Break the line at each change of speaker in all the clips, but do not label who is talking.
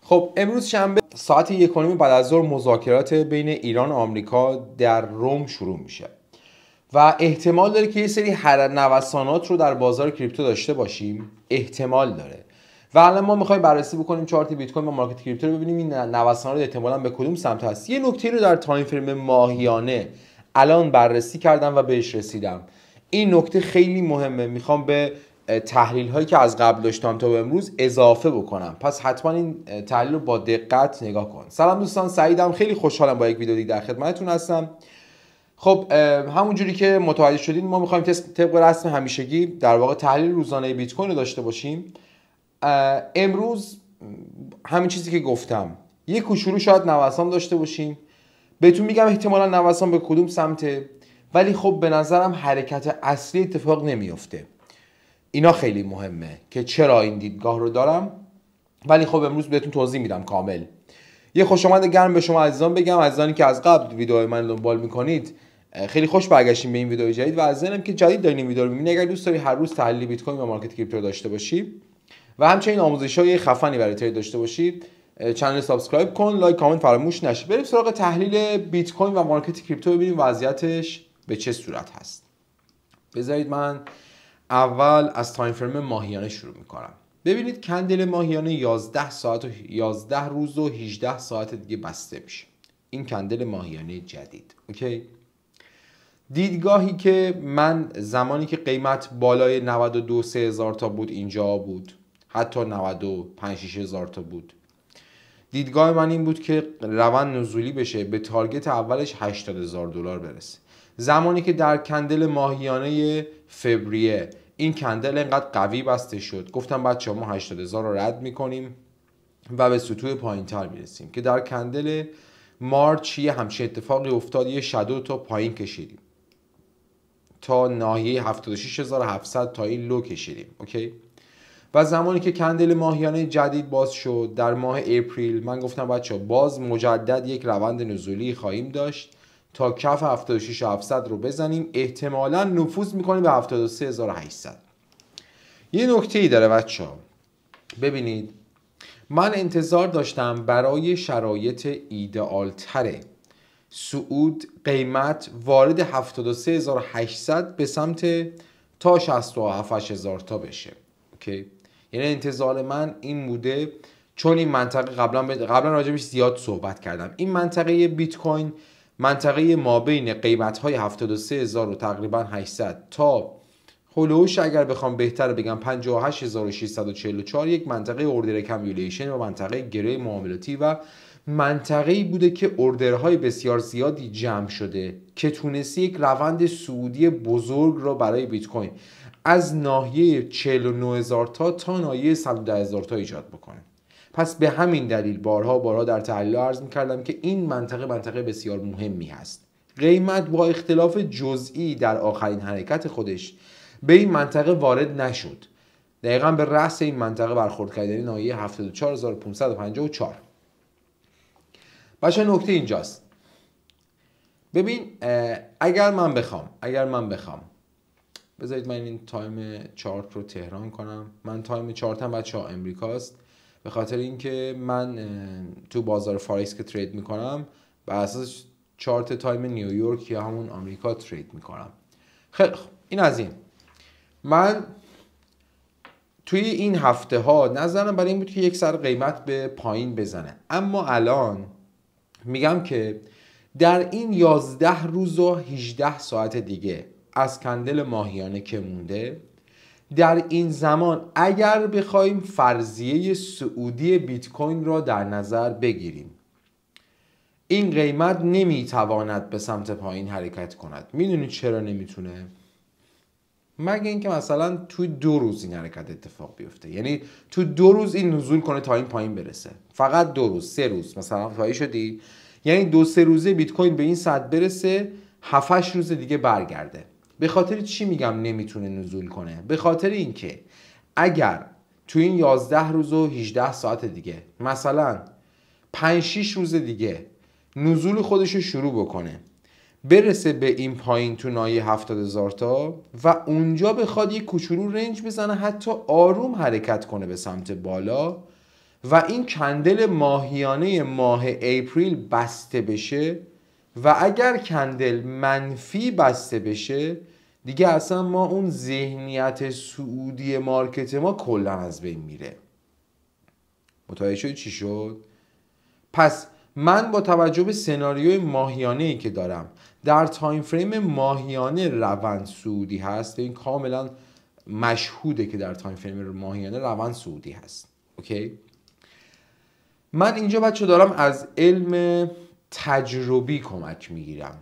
خب امروز شنبه ساعت 1:30 بعد از ظهر مذاکرات بین ایران و آمریکا در روم شروع میشه و احتمال داره که یه سری نوسانات رو در بازار کریپتو داشته باشیم. احتمال داره و الان ما میخوایم بررسی بکنیم چارت بیت کوین و مارکت کریپتو رو، ببینیم این نوسانات احتمالاً به کدوم سمت هست. یه نکته رو در تایم فریم ماهیانه الان بررسی کردم و بهش رسیدم. این نکته خیلی مهمه، میخوام به تحلیل هایی که از قبل داشتم تا به امروز اضافه بکنم، پس حتما این تحلیل رو با دقت نگاه کن. سلام دوستان، سعیدم، خیلی خوشحالم با یک ویدیو دیگه در خدمتتون هستم. خب همونجوری که متوجه شدید ما میخوایم طبق رسم همیشگی در واقع تحلیل روزانه بیت کوین رو داشته باشیم. امروز همین چیزی که گفتم، یک کوچولو شاید نوسان داشته باشیم، بهتون میگم احتمالا نوسان به کدوم سمته، ولی خب به نظرم حرکت اصلی اتفاق نمیفته. اینا خیلی مهمه که چرا این دیدگاه رو دارم، ولی خب امروز بهتون توضیح میدم کامل. یه خوش آمد گرم به شما عزیزان بگم، عزیزانی که از قبل ویدیوهای من دنبال میکنید، خیلی خوش برگشتیم به این ویدیو جدید و عزیزانم که جدید دارین این ویدیو رو میبینید، اگر دوست داری هر روز تحلیل بیت کوین و مارکت کریپتو داشته باشی و همچنین آموزش‌های خفنی برای ترید داشته باشی، چنل سابسکرایب کن، لایک کامنت فراموش نشه. بریم سراغ تحلیل بیت کوین و مارکت کریپتو ببینیم وضعیتش به چه صورت هست. بذارید من اول از تایم فریم ماهیانه شروع میکنم. ببینید کندل ماهیانه 11 ساعت و 11 روز و 18 ساعت دیگه بسته میشه. این کندل ماهیانه جدید. اوکی؟ دیدگاهی که من زمانی که قیمت بالای 92-3 هزار تا بود اینجا بود، حتی 95-6 هزار تا بود، دیدگاه من این بود که روند نزولی بشه، به تارگت اولش 80 هزار دلار برسه. زمانی که در کندل ماهیانه فوریه این کندل انقدر قوی بسته شد، گفتم بچه ما 80 هزار رو رد میکنیم و به سطوح پایین تر میرسیم، که در کندل مارچ یه همچین اتفاقی افتاد، یه شادو تا پایین کشیدیم تا ناحیه 76700 تا این لو کشیدیم. اوکی؟ و زمانی که کندل ماهیانه جدید باز شد در ماه اپریل، من گفتم بچه باز مجدد یک روند نزولی خواهیم داشت تا کف 76700 رو بزنیم، احتمالاً نفوذ میکنیم به 73800. یه نکته ای داره بچه ها، ببینید من انتظار داشتم برای شرایط ایدئال تره صعود قیمت وارد 73800 به سمت تا 67000 تا بشه. اوکی؟ یعنی انتظار من این بوده، چون این منطقه قبلا راجبش زیاد صحبت کردم، این منطقه بیت کوین منطقه مابین قیمت‌های 73000 و تقریبا 800 تا هولوش، اگر بخوام بهتر بگم 58644، یک منطقه اوردر کمیولیشن و منطقه گره معاملاتی و منطقه‌ای بوده که اوردرهای بسیار زیادی جمع شده که تونستی یک روند صعودی بزرگ رو برای بیت کوین از ناحیه 49000 تا ناحیه 110000 تا ایجاد بکنه. پس به همین دلیل بارها در تحلیل عرض می‌کردم که این منطقه بسیار مهمی هست. قیمت با اختلاف جزئی در آخرین حرکت خودش به این منطقه وارد نشد، دقیقاً به رأس این منطقه برخورد کرد، یعنی ناحیه 74554. بچه نکته اینجاست، ببین اگر من بخوام بذارید من این تایم چارت رو تهران کنم. من تایم چارتم بچه ها امریکاست، به خاطر اینکه من تو بازار فارکس که ترید میکنم بر اساس چارت تایم نیویورک یا همون آمریکا ترید میکنم. خیلی خب، این از این. من توی این هفته ها نظرم برای این بود که یک سر قیمت به پایین بزنه، اما الان میگم که در این 11 روز و 18 ساعت دیگه از کندل ماهیانه که مونده، در این زمان اگر بخوایم فرضیه صعودی بیت کوین را در نظر بگیریم، این قیمت نمیتواند به سمت پایین حرکت کند. میدونید چرا نمیتونه؟ مگه اینکه مثلا توی 2 روز این حرکت اتفاق بیفته، یعنی تو 2 روز این نزول کنه تا این پایین برسه، فقط 2 روز 3 روز مثلا متوجه شدی؟ یعنی 2-3 روزه بیت کوین به این سطح برسه، 7-8 روز دیگه برگرده. به خاطر چی میگم نمیتونه نزول کنه؟ به خاطر اینکه اگر تو این 11 روز و 18 ساعت دیگه مثلا 5-6 روز دیگه نزول خودش رو شروع بکنه، برسه به این پایین تو ناحیه 70000 تا و اونجا بخواد یک کوچولو رنج بزنه، حتی آروم حرکت کنه به سمت بالا، و این کندل ماهیانه ماه اپریل بسته بشه و اگر کندل منفی بسته بشه، دیگه اصلا ما اون ذهنیت صعودی مارکت ما کلا از بین میره. متوجه شد چی شد؟ پس من با توجه به سناریوی ماهیانه‌ای که دارم در تایم فریم ماهیانه روند صعودی هست، این کاملا مشهوده که در تایم فریم ماهیانه روند صعودی هست. اوکی؟ من اینجا بچه دارم از علم تجربی کمک میگیرم.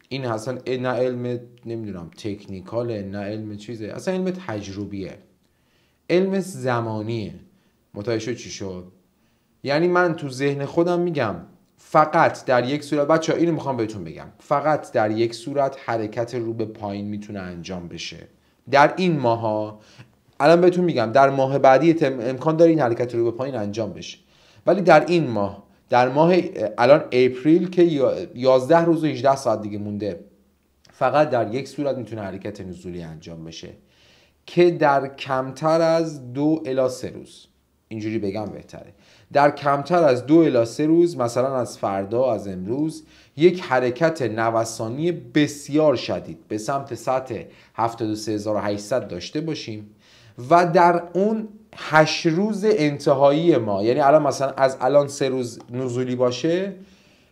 این اصلا نه علم نمیدونم تکنیکاله، نه علم چیزه، اصلا علم تجربیه، علم زمانیه. متوجه شد چی شد؟ یعنی من تو ذهن خودم میگم فقط در یک صورت، بچه ها اینو میخوام بهتون بگم، فقط در یک صورت حرکت رو به پایین میتونه انجام بشه در این ماه ها. الان بهتون میگم در ماه بعدی امکان داره این حرکت رو به پایین انجام بشه، ولی در این ماه، در ماه الان اپریل که 11 روز و 18 ساعت دیگه مونده، فقط در یک صورت میتونه حرکت نزولی انجام بشه که در کمتر از 2 الی 3 روز، اینجوری بگم بهتره، در کمتر از 2 الی 3 روز، مثلا از فردا، از امروز، یک حرکت نوسانی بسیار شدید به سمت سطح 73800 داشته باشیم و در اون 8 روز انتهایی ما، یعنی الان مثلا از الان 3 روز نزولی باشه،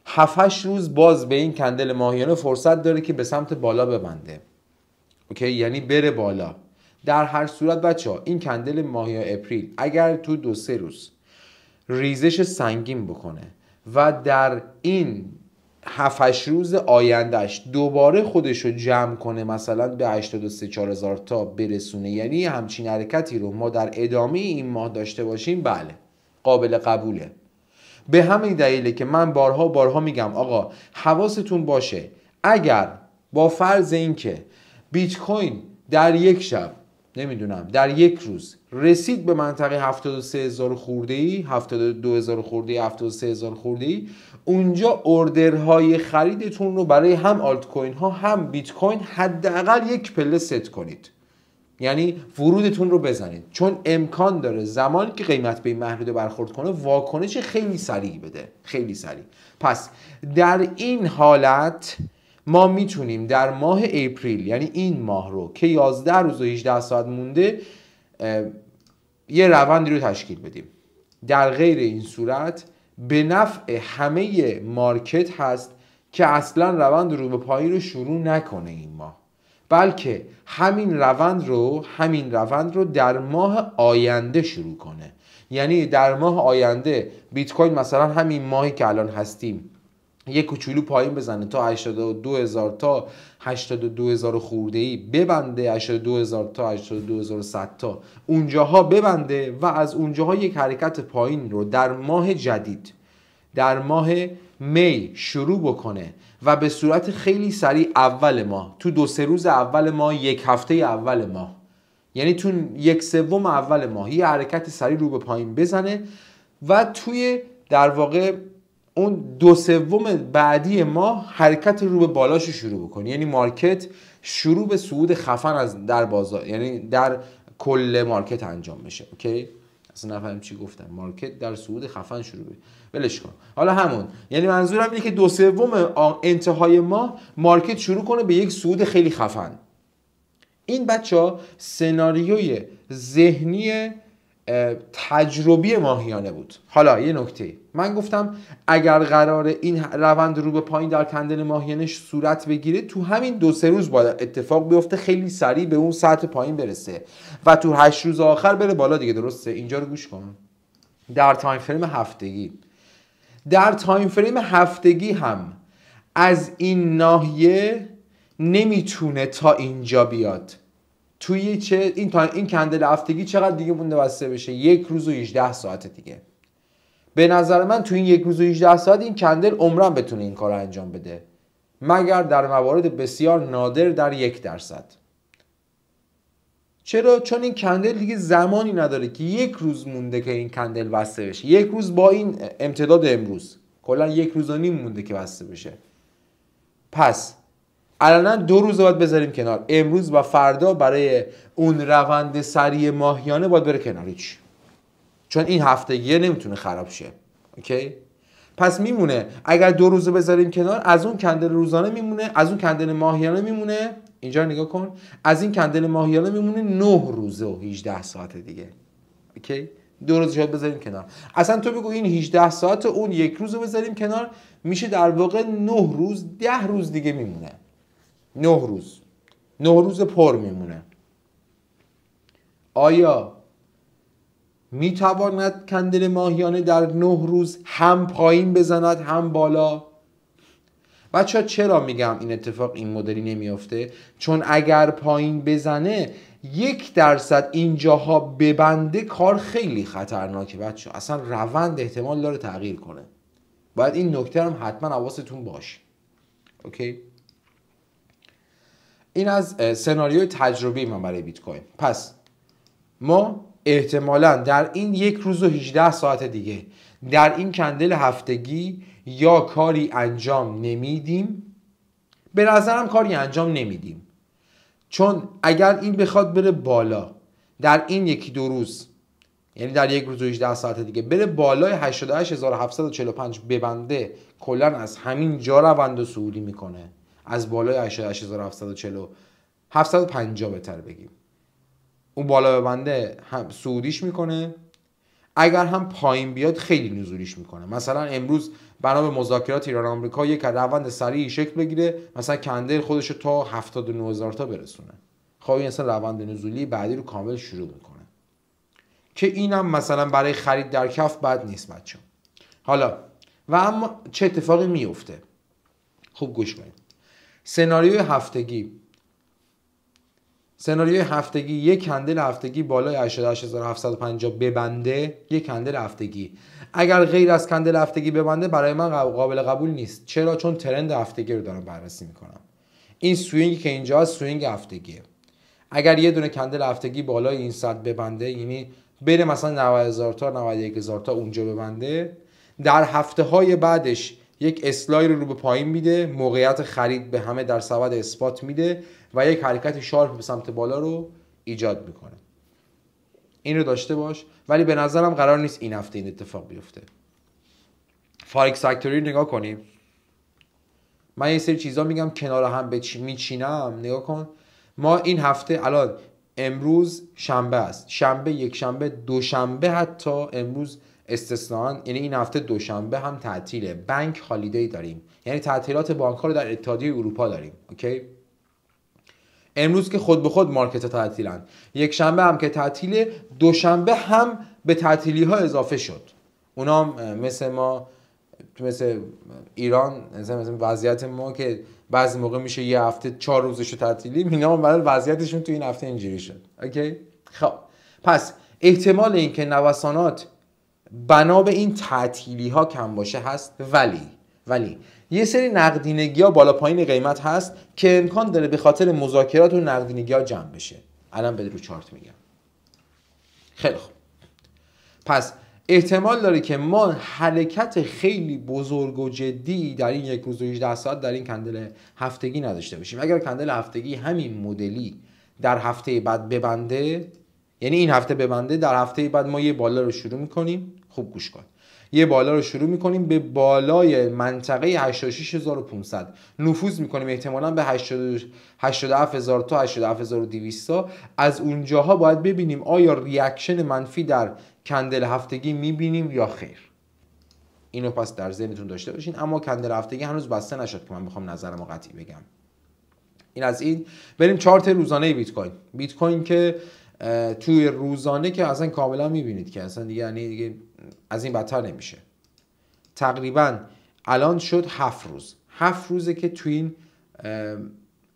7-8 روز باز به این کندل ماهیانه فرصت داره که به سمت بالا ببنده. اوکی؟ یعنی بره بالا. در هر صورت بچه ها این کندل ماهی اپریل اگر تو 2-3 روز ریزش سنگین بکنه و در این 7-8 روز آیندهش دوباره خودش رو جمع کنه، مثلا به 83-4000 تا برسونه، یعنی همچین حرکتی رو ما در ادامه این ماه داشته باشیم، بله قابل قبوله. به همین دلیله که من بارها میگم آقا حواستون باشه، اگر با فرض اینکه بیت کوین در یک شب، نمیدونم در یک روز رسید به منطقه 73000 خورده‌ای، 72000 خورده‌ای، 73000 خورده‌ای، اونجا اوردرهای خریدتون رو برای هم آلت کوین ها هم بیت کوین حداقل یک پله ست کنید، یعنی ورودتون رو بزنید، چون امکان داره زمانی که قیمت به این محدوده برخورد کنه واکنش خیلی سریع بده، خیلی سریع. پس در این حالت ما میتونیم در ماه اپریل، یعنی این ماه رو که 11 روز و 18 ساعت مونده، یه روندی رو تشکیل بدیم. در غیر این صورت به نفع همه مارکت هست که اصلا روند رو به پایین رو شروع نکنه این ماه، بلکه همین روند رو در ماه آینده شروع کنه. یعنی در ماه آینده بیت کوین مثلا همین ماهی که الان هستیم یک کوچولو پایین بزنه تا 82000 تا 82000 خورده‌ای ببنده، 82000 تا 82100 تا اونجاها ببنده و از اونجاها یک حرکت پایین رو در ماه جدید، در ماه می شروع بکنه و به صورت خیلی سریع اول ماه، تو 2-3 روز اول ماه، یک هفته اول ماه، یعنی تو 1/3 اول ماه یه حرکت سریع رو به پایین بزنه و توی در واقع اون 2/3 بعدی ماه حرکت رو به بالاشو شروع بکنه، یعنی مارکت شروع به صعود خفن از در بازار، یعنی در کل مارکت انجام بشه. اوکی؟ اصلا نفهم چی گفتم، مارکت در صعود خفن شروع بشه، ولش کن. حالا همون، یعنی منظورم اینه که 2/3 انتهای ماه مارکت شروع کنه به یک صعود خیلی خفن. این بچه‌ها سناریوی ذهنی تجربی ماهیانه بود. حالا یه نکته، من گفتم اگر قرار این روند رو به پایین در کندل ماهیانه صورت بگیره، تو همین 2-3 روز باید اتفاق بیفته، خیلی سریع به اون سطح پایین برسه و تو 8 روز آخر بره بالا دیگه. درسته؟ اینجا رو گوش کن. در تایم فریم هفتگی هم از این ناحیه نمیتونه تا اینجا بیاد. توی این کندل هفتگی چقدر دیگه مونده بسته بشه؟ 1 روز و 18 ساعت دیگه. به نظر من توی این 1 روز و 18 ساعت این کندل عمرم بتونه این کار انجام بده، مگر در موارد بسیار نادر در 1%. چرا؟ چون این کندل دیگه زمانی نداره که 1 روز مونده که این کندل بسته بشه. 1 روز با این امتداد امروز کلا 1 روز و نیم مونده که بسته بشه. پس الان 2 روز باید بذاریم کنار، امروز و فردا برای اون روند سریع ماهیانه باید بره کنار. چی؟ چون این هفتگیه نمیتونه خراب شه. اوکی؟ پس میمونه اگر 2 روزه بذاریم کنار، از اون کندل روزانه میمونه، از اون کندل ماهیانه میمونه، اینجا نگاه کن، از این کندل ماهیانه میمونه 9 روزه و 18 ساعت دیگه. اوکی؟ 2 روز شاید بذاریم کنار. اصلا تو بگو این 18 ساعت اون 1 روزو بذاریم کنار، میشه در واقع 9 روز، 10 روز دیگه میمونه. 9 روز. 9 روز پر میمونه. آیا میتواند کندل ماهیانه در 9 روز هم پایین بزند هم بالا؟ بچه ها چرا میگم این اتفاق این مدلی نمیافته؟ چون اگر پایین بزنه 1% اینجاها ببنده، کار خیلی خطرناکه بچه ها. اصلا روند احتمال داره تغییر کنه. باید این نکته هم حتما حواستون باشه. اوکی؟ این از سناریوی تجربی من برای بیت کوین. پس ما احتمالاً در این 1 روز و 18 ساعت دیگه در این کندل هفتگی یا کاری انجام نمیدیم، به نظرم کاری انجام نمیدیم، چون اگر این بخواد بره بالا در این 1-2 روز، یعنی در 1 روز و 18 ساعت دیگه بره بالای 88745 ببنده، کلا از همین جا روند صعودی میکنه، از بالای 88740 750 بهتر بگیم، اون بالا ببنده هم صعودیش میکنه، اگر هم پایین بیاد خیلی نزولیش میکنه. مثلا امروز بنا به مذاکرات ایران آمریکا یک روند سریعی شکل بگیره، مثلا کندل خودشو تا 79000 تا برسونه، خب این اصلا روند نزولی بعدی رو کامل شروع میکنه، که اینم مثلا برای خرید در کف بد نیست بچه. حالا و اما چه اتفاقی میفته؟ خوب گوش کنید. سناریوی هفتگی یک کندل هفتگی بالای 88750 ببنده، یک کندل هفتگی. اگر غیر از کندل هفتگی ببنده برای من قابل قبول نیست. چرا؟ چون ترند هفتگی رو دارم بررسی میکنم. این سوینگی که اینجا سوینگ هفتگیه. اگر یه دونه کندل هفتگی بالای این سطح ببنده، یعنی بره مثلا 90000 تا 91000 تا اونجا ببنده، در هفته های بعدش یک اسلاید رو به پایین میده، موقعیت خرید به همه در سبد اسپات میده و یک حرکت شارپ به سمت بالا رو ایجاد میکنه. این رو داشته باش. ولی به نظرم قرار نیست این هفته این اتفاق بیفته. فارکس فکتوری رو نگاه کنیم. من یه سری چیزا میگم کنار هم میچینم. نگاه کن، ما این هفته الان امروز شنبه است، شنبه، یک شنبه، دوشنبه، حتی امروز استثناً، یعنی این هفته دوشنبه هم تعطیله، بانک هالیدی داریم، یعنی تعطیلات بانک ها رو در اتحادیه اروپا داریم. اوکی؟ امروز که خود به خود مارکت ها تعطیلن، یک شنبه هم که تعطیله، دوشنبه هم به تعطیلی ها اضافه شد. اونا هم مثل ما، مثل ایران، مثل وضعیت ما که بعضی موقع میشه یه هفته 4 روزشو تعطیلی، اینا هم برای وضعیتشون تو این هفته اینجوری شد. اوکی؟ خب پس احتمال اینکه نوسانات بنا به این تعطیلی ها کم باشه هست، ولی یه سری نقدینگی ها بالا پایین قیمت هست که امکان داره به خاطر مذاکرات و نقدینگی ها جمع بشه. الان به رو چارت میگم. خیلی خوب. پس احتمال داره که ما حرکت خیلی بزرگ و جدی در این 1 روز و 18 ساعت در این کندل هفتگی نداشته باشیم. اگر کندل هفتگی همین مدلی در هفته بعد ببنده، یعنی این هفته ببنده، در هفته بعد ما یه بالا رو شروع میکنیم. خوب گوش کن، یه بالا رو شروع میکنیم به بالای منطقه 86500 نفوذ میکنیم، احتمالاً به 87000 تا 87200 تا. از اونجاها باید ببینیم آیا ریاکشن منفی در کندل هفتگی میبینیم یا خیر. اینو پس در ذهنتون داشته باشین. اما کندل هفتگی هنوز بسته نشد که من بخوام نظرمو قطعی بگم. این از این. بریم چارت روزانه بیت کوین که توی روزانه که اصلا کاملا میبینید که اصلا دیگه از این بدتر نمیشه. تقریبا الان شد 7 روزه که توی این،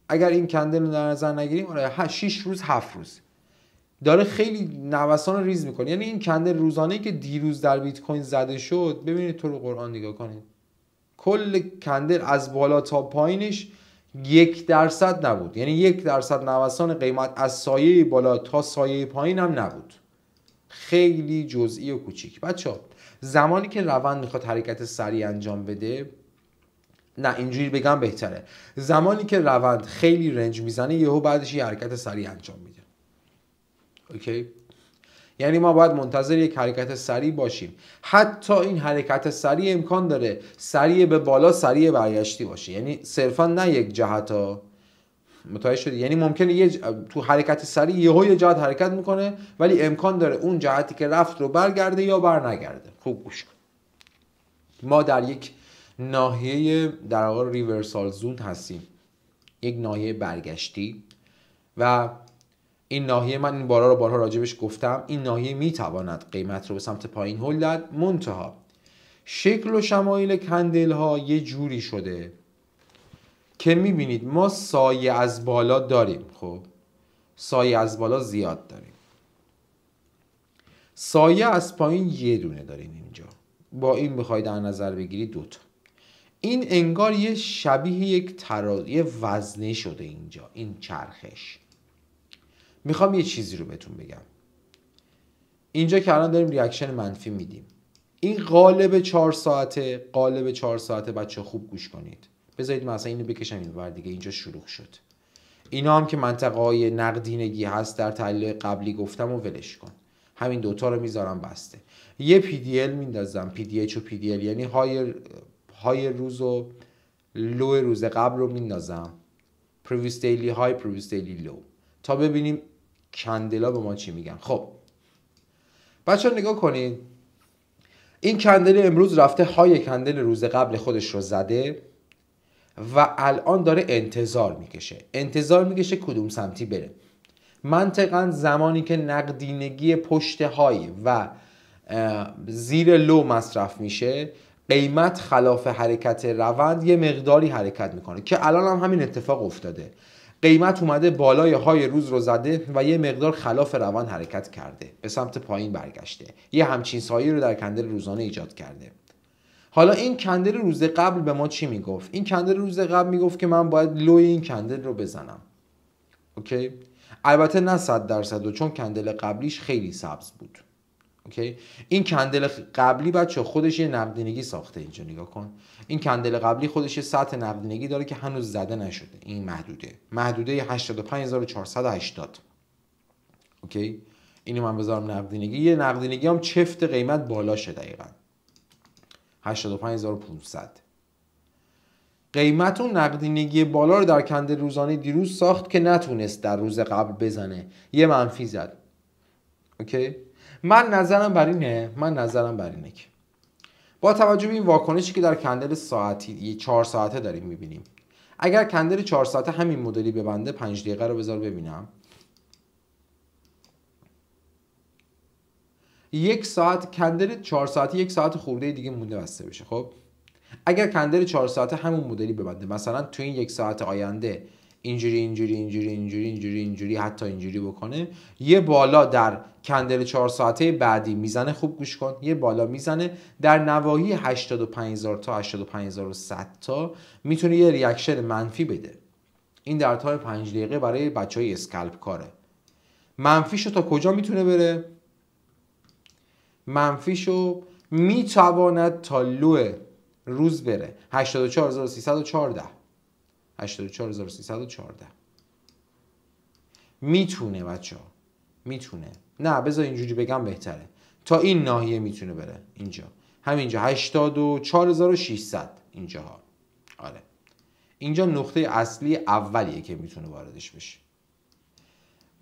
اگر این کندل رو در نظر نگیریم، 6 روز 7 روز داره خیلی نوسان ریز میکنه. یعنی این کندل روزانه که دیروز در بیت کوین زده شد، ببینید تو رو قرآن نگاه کنید، کل کندل از بالا تا پایینش 1% نبود. یعنی 1% نوسان قیمت از سایه بالا تا سایه پایین هم نبود. خیلی جزئی و کوچیک. بچه‌ها زمانی که روند میخواد حرکت سریع انجام بده، نه اینجوری بگم بهتره، زمانی که روند خیلی رنج میزنه، یهو بعدش یه حرکت سریع انجام میده. اوکی؟ یعنی ما باید منتظر یک حرکت سریع باشیم. حتی این حرکت سریع امکان داره سریع به بالا، سریع برگشتی باشه، یعنی صرفا نه یک جهت ها. متوجه شدی؟ یعنی ممکنه تو حرکت سریع یه جهت حرکت میکنه ولی امکان داره اون جهتی که رفت رو برگرده یا بر نگرده. خوب گوش کن. ما در یک ناحیه در واقع ریورسال زون هستیم، یک ناحیه برگشتی، و این ناحیه، من این بارها راجبش گفتم، این ناحیه میتواند قیمت رو به سمت پایین هل داد. منتها شکل و شمایل کندل ها یه جوری شده که میبینید ما سایه از بالا داریم. خب سایه از بالا زیاد داریم، سایه از پایین یه دونه داریم اینجا. با این بخواید در نظر بگیری دوتا. این انگار یه شبیه یک ترازو، یه وزنه شده اینجا این چرخش. میخوام یه چیزی رو بهتون بگم. اینجا که الان داریم ریاکشن منفی میدیم، این قالب 4 ساعته، قالب 4 ساعته. بچه خوب گوش کنید. بذارید من اصلا اینو بکشم این ور دیگه، اینجا شروع شد. اینا هم که منطقه های نقدینگی هست در تحلیل قبلی گفتم و ولش کن. همین دوتا رو میذارم بسته. یه پی دی ال میندازم، پی دی اچ و پی دی ال، یعنی های روز و لو روز قبل رو میندازم، پریویس دیلی های، پریویس دیلی لو، تا ببینیم کندلا به ما چی میگن. خب بچه نگاه کنید، این کندل امروز رفته های کندل روز قبل خودش رو زده و الان داره انتظار میکشه کدوم سمتی بره. منطقاً زمانی که نقدینگی پشت های و زیر لو مصرف میشه، قیمت خلاف حرکت روند یه مقداری حرکت میکنه که الان هم همین اتفاق افتاده. قیمت اومده بالای های روز رو زده و یه مقدار خلاف روند حرکت کرده، به سمت پایین برگشته، یه همچین سایه رو در کندل روزانه ایجاد کرده. حالا این کندل روز قبل به ما چی میگفت؟ این کندل روز قبل میگفت که من باید لوی این کندل رو بزنم. اوکی؟ البته نه 100%، چون کندل قبلیش خیلی سبز بود. اوکی؟ این کندل قبلی بچه خودش یه نقدینگی ساخته. اینجا نگاه کن، این کندل قبلی خودش یه سطح نقدینگی داره که هنوز زده نشده. این محدوده 85480. اوکی؟ اینو من بذارم نقدینگی. یه نقدینگی هم چفت قیمت بالاشه، دقیقاً 85500. قیمت اون نقدینگی بالا رو در کندل روزانه دیروز ساخت که نتونست در روز قبل بزنه، یه منفی زد. اوکی؟ من نظرم بر اینه که با توجه به این واکنشی که در کندل ساعتی 4 ساعته داریم میبینیم، اگر کندل 4 ساعته همین مدلی ببنده، 5 دقیقه رو بذار ببینم، 1 ساعت کندل 4 ساعته 1 ساعت خورده دیگه مونده بسته بشه. خب اگر کندل 4 ساعته همون مدلی ببنده، مثلا تو این 1 ساعت آینده اینجوری حتی اینجوری بکنه، یه بالا در کندل 4 ساعته بعدی میزنه. خوب گوش کن، یه بالا میزنه در نواحی 85000 تا 85100 تا، میتونه یه ریاکشن منفی بده. این در طول 5 دقیقه برای بچهای اسکالپ کاره. منفیشو تا کجا میتونه بره؟ منفیشو میتواند تا لو روز بره 84314. 84314 میتونه بچه ها، میتونه، نه بذار اینجوری بگم بهتره، تا این ناحیه میتونه بره. اینجا همینجا 84600 اینجاها. آره اینجا نقطه اصلی اولیه که میتونه واردش بشه.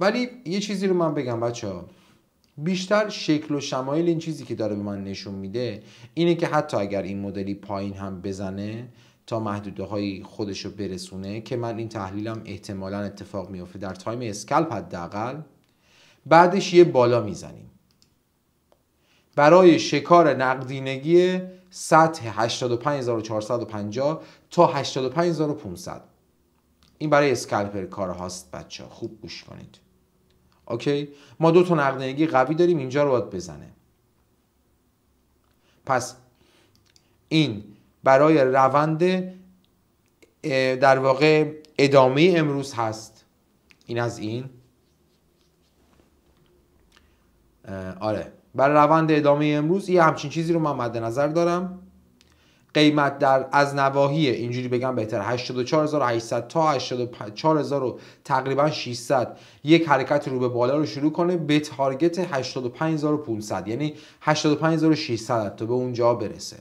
ولی یه چیزی رو من بگم بچه ها، بیشتر شکل و شمایل این چیزی که داره به من نشون میده اینه که حتی اگر این مدلی پایین هم بزنه تا محدوده های خودش رو برسونه، که من این تحلیلم احتمالاً اتفاق میفته در تایم اسکالپ حداقل، بعدش یه بالا میزنیم برای شکار نقدینگی سطح 85450 تا 85500. این برای اسکالپر کار هاست بچه ها، خوب گوش کنید. اوکی؟ ما 2 تا نقدینگی قوی داریم، اینجا رو باید بزنه. پس این برای روند در واقع ادامه امروز هست. این از این. آره برای روند ادامه امروز یه همچین چیزی رو من مد نظر دارم. قیمت در از نواحی اینجوری بگم بهتر 84800 تا 84000 تقریبا 600 یک حرکت رو به بالا رو شروع کنه به تارگت 85500 یعنی 85600 تا به اونجا برسه.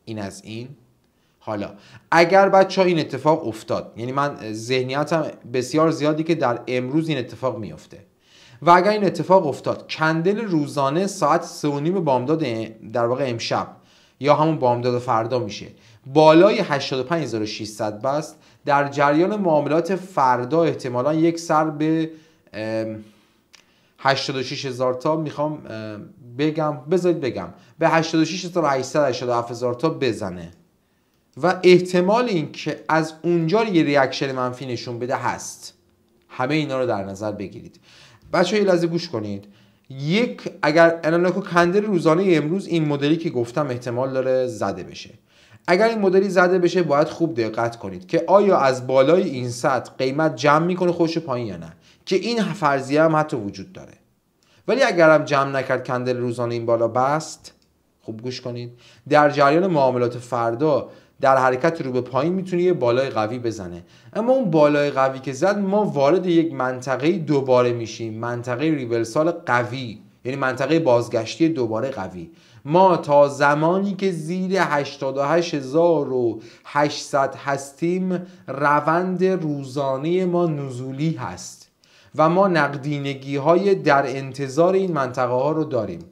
این از این. حالا اگر بچه ها این اتفاق افتاد، یعنی من ذهنیتم بسیار زیادی که در امروز این اتفاق میفته و اگر این اتفاق افتاد کندل روزانه ساعت 3:30 بامداد در واقع امشب یا همون بامداد فردا میشه بالای 85600 بست، در جریان معاملات فردا احتمالا یک سر به 86000 تا میخوام بگم، بذارید بگم به 86800 87000 تا بزنه و احتمال این که از اونجا یه ریاکشن منفی نشون بده هست. همه اینا رو در نظر بگیرید. بچه‌ها یه لحظه گوش کنید. اگر الان کندل روزانه امروز این مدلی که گفتم احتمال داره زده بشه. اگر این مدلی زده بشه باید خوب دقت کنید که آیا از بالای این سطح قیمت جمع میکنه خودش پایین یا نه، که این فرضیه هم حتی وجود داره. ولی اگر هم جمع نکرد کندل روزانه این بالا بست، خوب گوش کنید، در جریان معاملات فردا در حرکت رو به پایین میتونه یه بالای قوی بزنه. اما اون بالای قوی که زد ما وارد یک منطقه دوباره میشیم، منطقه ریورسال قوی، یعنی منطقه بازگشتی دوباره قوی. ما تا زمانی که زیر 88800 هستیم روند روزانه ما نزولی هست و ما نقدینگی های در انتظار این منطقه ها رو داریم.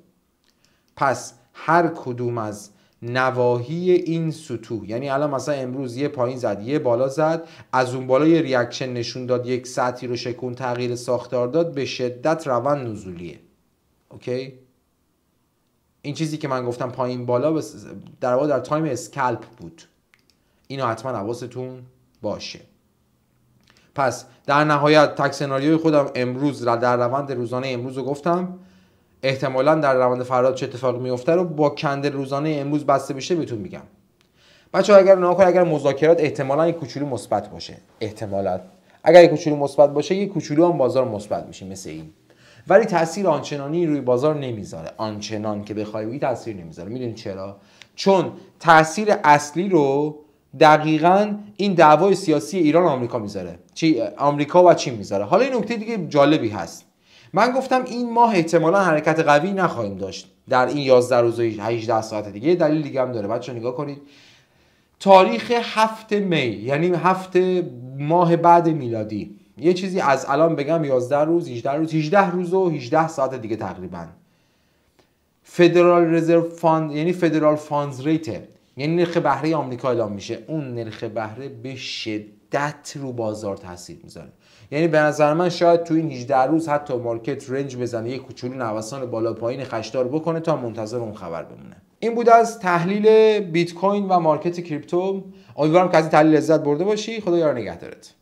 پس هر کدوم از نواحی این سطوح، یعنی الان مثلا امروز یه پایین زد یه بالا زد، از اون بالا یه ریاکشن نشون داد، یک سطحی رو شکون، تغییر ساختار داد، به شدت روند نزولیه. اوکی؟ این چیزی که من گفتم پایین بالا در واقع در تایم اسکلپ بود. اینو حتما حواستون باشه. پس در نهایت تک سناریوی خودم امروز در روند روزانه امروز رو گفتم. احتمالاً در روند فردا چه اتفاقی میفته رو با کندل روزانه امروز بسته بشه بهتون میگم. بچه‌ها اگر مذاکرات احتمالاً یک کوچولو مثبت باشه، اگر یک کوچولو مثبت باشه یک کوچولو هم بازار مثبت میشه مثل این، ولی تاثیر آنچنانی روی بازار نمیذاره، آنچنان که بخوای بگی تاثیر نمیذاره. میدونید چرا؟ چون تاثیر اصلی رو دقیقاً این دعوای سیاسی ایران و آمریکا میذاره، آمریکا و چین میذاره. حالا این نکته دیگه جالبی هست. من گفتم این ماه احتمالاً حرکت قوی نخواهیم داشت در این 11 روز و 18 ساعت دیگه. یه دلیل دیگه هم داره. بچه‌ها نگاه کنید. تاریخ 7 می، یعنی 7 ماه بعد میلادی، یه چیزی از الان بگم 11 روز 18 روز و 18 ساعت دیگه تقریبا، فدرال رزرو فاند یعنی فدرال فاندز ریت، یعنی نرخ بهره آمریکا اعلام میشه. اون نرخ بهره به شدت رو بازار تاثیر میذاره. یعنی به نظر من شاید تو این 18 روز حتی مارکت رنج بزنه، یک کوچولو نوسان بالا پایین خشدار بکنه تا منتظر اون خبر بمونه. این بود از تحلیل بیت کوین و مارکت کریپتو. امیدوارم که از این تحلیل لذت برده باشی. خدا یار نگهدارت.